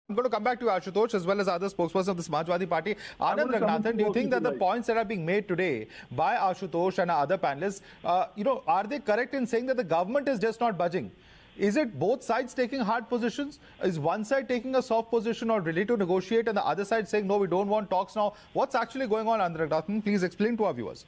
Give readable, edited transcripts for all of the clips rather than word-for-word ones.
I'm going to come back to Ashutosh as well as other spokespersons of the Samajwadi Party. Anand Raghunathan, do you think that the points that are being made today by Ashutosh and other panelists, are they correct in saying that the government is just not budging? Is it both sides taking hard positions? Is one side taking a soft position or ready to negotiate and the other side saying, no, we don't want talks now? What's actually going on, Anand Raghunathan? Please explain to our viewers.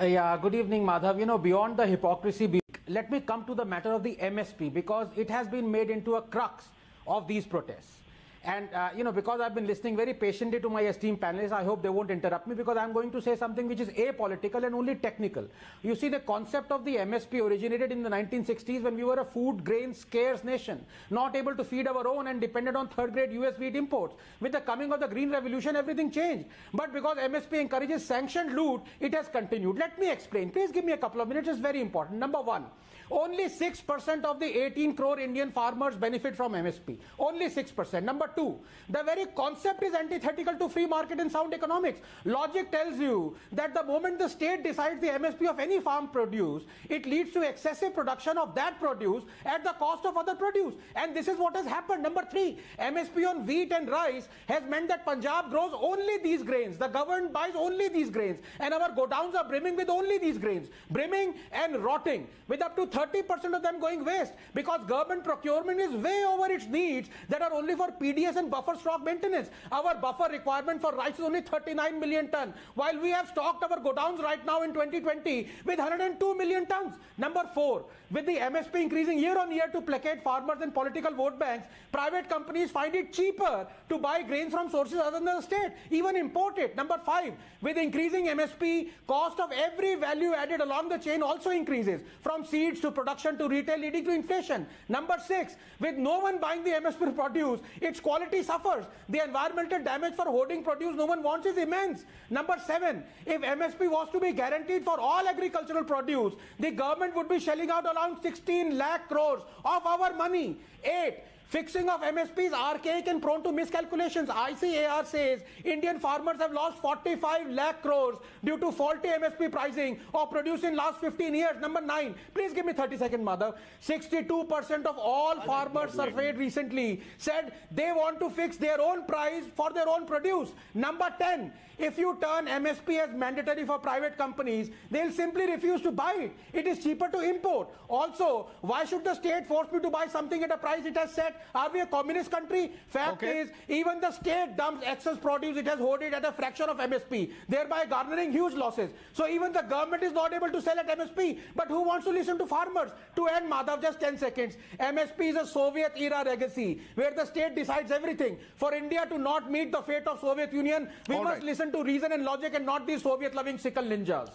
Yeah, good evening, Madhav. Beyond the hypocrisy, let me come to the matter of the MSP, because it has been made into a crux of these protests. And, because I've been listening very patiently to my esteemed panelists, I hope they won't interrupt me, because I'm going to say something which is apolitical and only technical. You see, the concept of the MSP originated in the 1960s when we were a food grain scarce nation, not able to feed our own and depended on third-grade US wheat imports. With the coming of the Green Revolution, everything changed. But because MSP encourages sanctioned loot, it has continued. Let me explain. Please give me a couple of minutes. It's very important. Number one, only 6% of the 18 crore Indian farmers benefit from MSP. Only 6%. Number two, the very concept is antithetical to free market and sound economics. Logic tells you that the moment the state decides the MSP of any farm produce, it leads to excessive production of that produce at the cost of other produce. And this is what has happened. Number three, MSP on wheat and rice has meant that Punjab grows only these grains. The government buys only these grains. And our godowns are brimming with only these grains. Brimming and rotting, with up to 30% of them going waste, because government procurement is way over its needs that are only for PDS and buffer stock maintenance. Our buffer requirement for rice is only 39 million ton, while we have stocked our godowns right now in 2020 with 102 million tons. Number four, with the MSP increasing year on year to placate farmers and political vote banks, private companies find it cheaper to buy grains from sources other than the state, even import it. Number five, with increasing MSP, cost of every value added along the chain also increases, from seeds to production to retail, leading to inflation. Number six, with no one buying the MSP produce, its quality suffers. The environmental damage for hoarding produce no one wants is immense. Number seven, if MSP was to be guaranteed for all agricultural produce, the government would be shelling out around 16 lakh crores of our money. Eight, fixing of MSP is archaic and prone to miscalculations. ICAR says Indian farmers have lost 45 lakh crores due to faulty MSP pricing of produce in last 15 years. Number 9, please give me 30 seconds, Madhav. 62% of all farmers surveyed recently said they want to fix their own price for their own produce. Number 10, if you turn MSP as mandatory for private companies, they'll simply refuse to buy it. It is cheaper to import. Also, why should the state force me to buy something at a price it has set? Are we a communist country? Fact is, even the state dumps excess produce it has hoarded at a fraction of MSP, thereby garnering huge losses. So even the government is not able to sell at MSP. But who wants to listen to farmers? To end, Madhav, just 10 seconds. MSP is a Soviet-era legacy, where the state decides everything. For India to not meet the fate of Soviet Union, we must listen to reason and logic and not these Soviet-loving sickle ninjas.